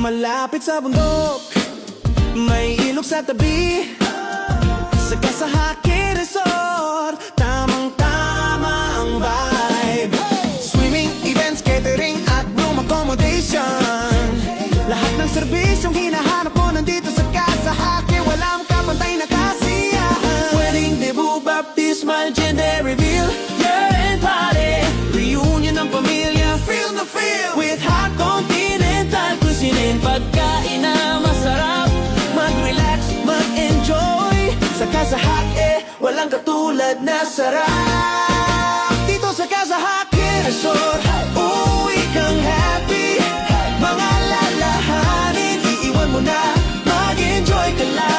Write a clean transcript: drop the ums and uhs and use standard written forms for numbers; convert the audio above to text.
Malapit sa bundok, may ilog sa tabi. Sa Kasahaki Resort, tamang-tama ang vibe. Swimming, events, catering at room accommodation. Lahat ng serbisyong hinahanap mo nandito sa Kasahaki. Walang kapantay na kasiyahan. Wedding, debut, baptismal, gender reveal, year-end party, reunion ng pamilya. Feel the feel with hot continental cuisine. Pagkain na masarap, mag-relax, mag-enjoy. Sa Kasahaki, walang katulad na sarap. Dito sa Kasahaki Resort, uwi kang happy. Mga lalahanin, iiwan mo na, mag-enjoy ka lang.